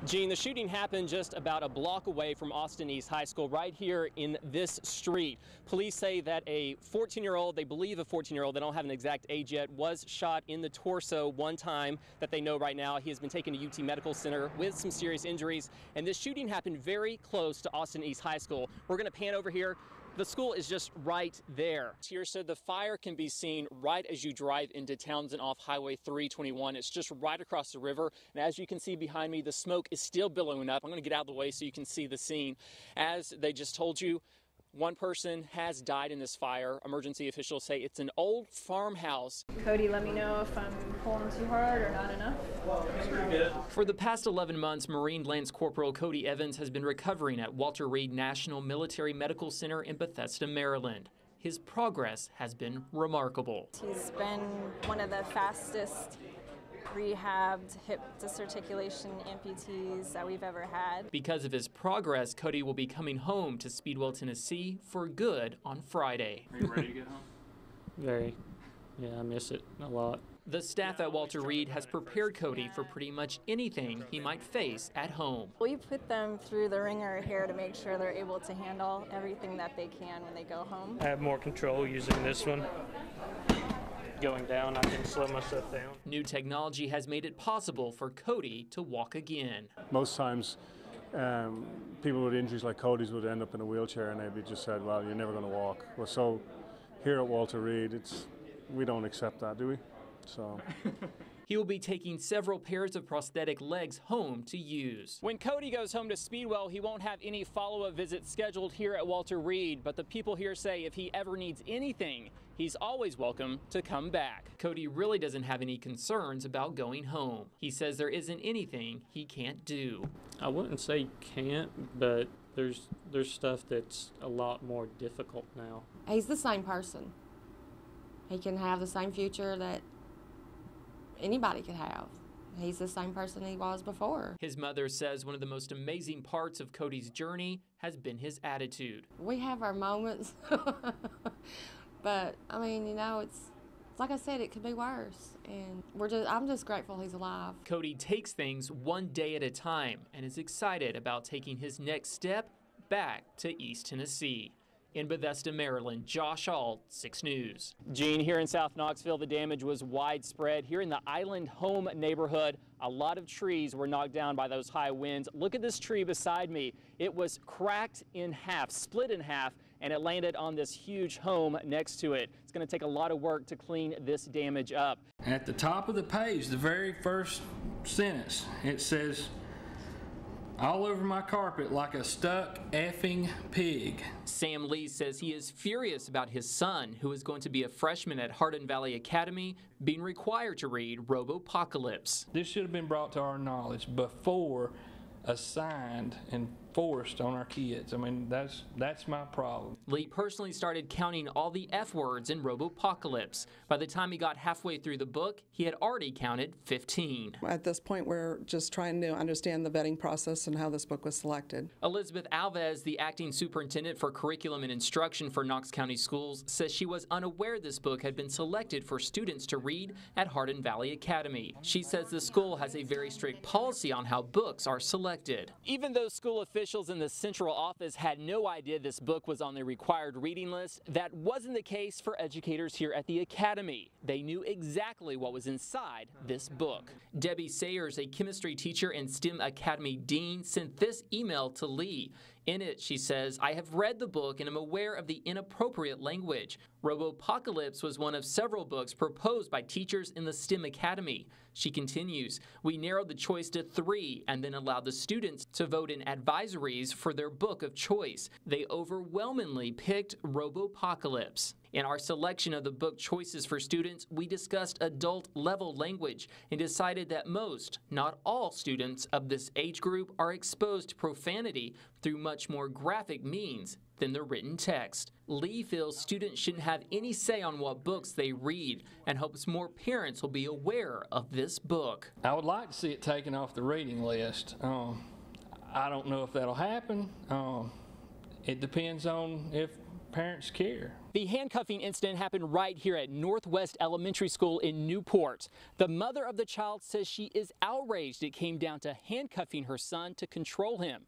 Gene, the shooting happened just about a block away from Austin East High School, right here in this street. Police say that a 14-year-old, they believe a 14-year-old, they don't have an exact age yet, was shot in the torso one time that they know right now. He has been taken to UT Medical Center with some serious injuries, and this shooting happened very close to Austin East High School. We're going to pan over here. The school is just right there. Here said the fire can be seen right as you drive into Townsend off Highway 321. It's just right across the river. And as you can see behind me, the smoke is still billowing up. I'm going to get out of the way so you can see the scene. As they just told you, one person has died in this fire. Emergency officials say it's an old farmhouse. Cody, let me know if I'm pulling too hard or not enough. For the past 11 months, Marine Lance Corporal Cody Evans has been recovering at Walter Reed National Military Medical Center in Bethesda, Maryland. His progress has been remarkable. He's been one of the fastest rehabbed hip disarticulation amputees that we've ever had. Because of his progress, Cody will be coming home to Speedwell, Tennessee for good on Friday. Are you ready to get home? Very. Yeah, I miss it a lot. The staff at Walter Reed has prepared Cody for pretty much anything he might face at home. We put them through the ringer here to make sure they're able to handle everything that they can when they go home. I have more control using this one. Going down, I can slow myself down. New technology has made it possible for Cody to walk again. Most times, people with injuries like Cody's would end up in a wheelchair and they'd be just said, well, you're never going to walk. Well, so here at Walter Reed, we don't accept that, do we? So. He will be taking several pairs of prosthetic legs home to use. When Cody goes home to Speedwell, he won't have any follow-up visits scheduled here at Walter Reed, but the people here say if he ever needs anything, he's always welcome to come back. Cody really doesn't have any concerns about going home. He says there isn't anything he can't do. I wouldn't say can't, but there's stuff that's a lot more difficult now. He's the same person. He can have the same future that anybody could have. He's the same person he was before. His mother says one of the most amazing parts of Cody's journey has been his attitude. We have our moments, but I mean, you know, it's like I said, it could be worse, and I'm just grateful he's alive. Cody takes things one day at a time and is excited about taking his next step back to East Tennessee. In Bethesda, Maryland, Josh Ault, 6 News. Gene, here in South Knoxville, the damage was widespread. Here in the Island Home neighborhood, a lot of trees were knocked down by those high winds. Look at this tree beside me. It was cracked in half, split in half, and it landed on this huge home next to it. It's going to take a lot of work to clean this damage up. At the top of the page, the very first sentence, it says, "All over my carpet like a stuck effing pig." Sam Lee says he is furious about his son, who is going to be a freshman at Hardin Valley Academy, being required to read Robopocalypse. This should have been brought to our knowledge before assigned and forced on our kids. I mean, that's my problem. Lee personally started counting all the F words in Robopocalypse. By the time he got halfway through the book, he had already counted 15. At this point, we're just trying to understand the vetting process and how this book was selected. Elizabeth Alves, the acting superintendent for curriculum and instruction for Knox County Schools, says she was unaware this book had been selected for students to read at Hardin Valley Academy. She says the school has a very strict policy on how books are selected. Even though school officials in the central office had no idea this book was on the required reading list, that wasn't the case for educators here at the Academy. They knew exactly what was inside this book. Debbie Sayers, a chemistry teacher and STEM Academy dean, sent this email to Lee. In it, she says, "I have read the book and am aware of the inappropriate language. Robopocalypse was one of several books proposed by teachers in the STEM Academy." She continues, "We narrowed the choice to 3 and then allowed the students to vote in advisories for their book of choice. They overwhelmingly picked Robopocalypse. In our selection of the book choices for students, we discussed adult-level language and decided that most, not all, students of this age group are exposed to profanity through much more graphic means than the written text." Lee feels students shouldn't have any say on what books they read and hopes more parents will be aware of this book. I would like to see it taken off the reading list. I don't know if that'll happen. It depends on if parents care. The handcuffing incident happened right here at Northwest Elementary School in Newport. The mother of the child says she is outraged it came down to handcuffing her son to control him.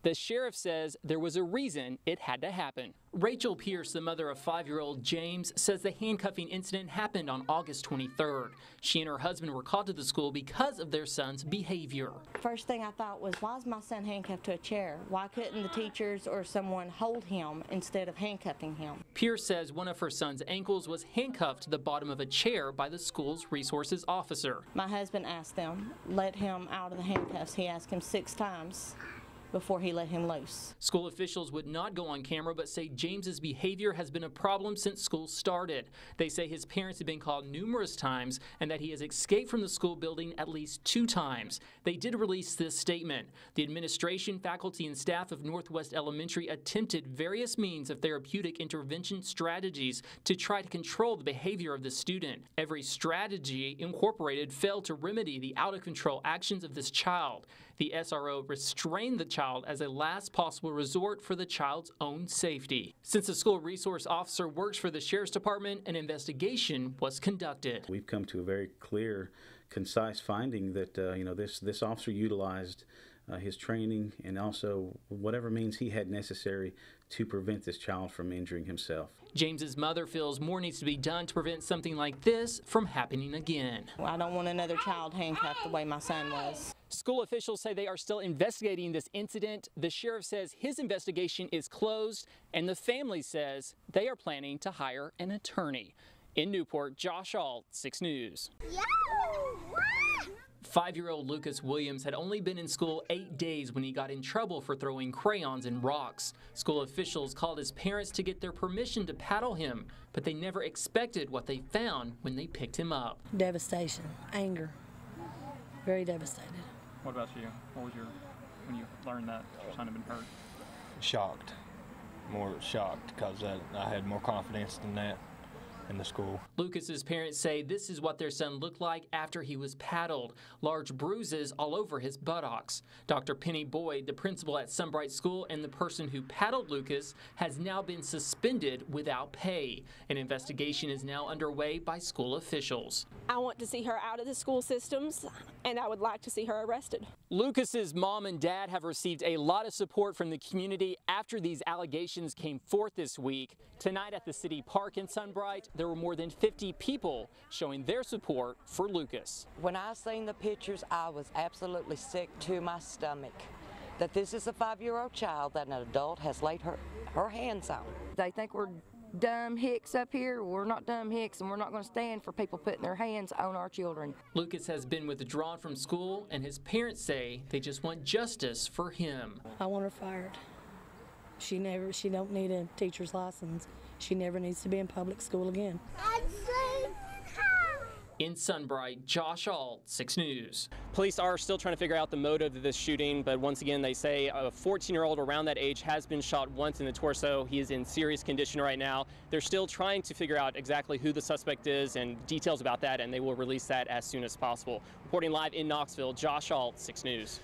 The sheriff says there was a reason it had to happen. Rachel Pierce, the mother of 5-year-old James, says the handcuffing incident happened on August 23rd. She and her husband were called to the school because of their son's behavior. First thing I thought was, why is my son handcuffed to a chair? Why couldn't the teachers or someone hold him instead of handcuffing him? Pierce says one of her son's ankles was handcuffed to the bottom of a chair by the school's resources officer. My husband asked them, let him out of the handcuffs. He asked him 6 times before he let him loose. School officials would not go on camera but say James's behavior has been a problem since school started. They say his parents have been called numerous times and that he has escaped from the school building at least 2 times. They did release this statement. The administration, faculty, and staff of Northwest Elementary attempted various means of therapeutic intervention strategies to try to control the behavior of the student. Every strategy incorporated failed to remedy the out-of-control actions of this child. The SRO restrained the child as a last possible resort for the child's own safety. Since the school resource officer works for the Sheriff's Department, an investigation was conducted. We've come to a very clear, concise finding that this officer utilized his training and also whatever means he had necessary to prevent this child from injuring himself. James's mother feels more needs to be done to prevent something like this from happening again. I don't want another child handcuffed the way my son was. School officials say they are still investigating this incident. The sheriff says his investigation is closed, and the family says they are planning to hire an attorney. In Newport, Josh Ault, 6 News. 5-year-old Lucas Williams had only been in school 8 days when he got in trouble for throwing crayons and rocks. School officials called his parents to get their permission to paddle him, but they never expected what they found when they picked him up. Devastation, anger, very devastated. What about you? What was when you learned that your son had been hurt? Shocked, more shocked because I had more confidence than that in the school. Lucas's parents say this is what their son looked like after he was paddled. Large bruises all over his buttocks. Dr. Penny Boyd, the principal at Sunbright School and the person who paddled Lucas, has now been suspended without pay. An investigation is now underway by school officials. I want to see her out of the school systems, and I would like to see her arrested. Lucas's mom and dad have received a lot of support from the community after these allegations came forth this week. Tonight at the City Park in Sunbright, there were more than 50 people showing their support for Lucas. When I seen the pictures, I was absolutely sick to my stomach. That this is a 5-year-old child that an adult has laid her hands on. They think we're dumb hicks up here. We're not dumb hicks, and we're not going to stand for people putting their hands on our children. Lucas has been withdrawn from school, and his parents say they just want justice for him. I want her fired. She don't need a teacher's license. She never needs to be in public school again. In Sunbright, Josh Ault, 6 News. Police are still trying to figure out the motive of this shooting, but once again, they say a 14-year-old around that age has been shot once in the torso. He is in serious condition right now. They're still trying to figure out exactly who the suspect is and details about that, and they will release that as soon as possible. Reporting live in Knoxville, Josh Ault, 6 News.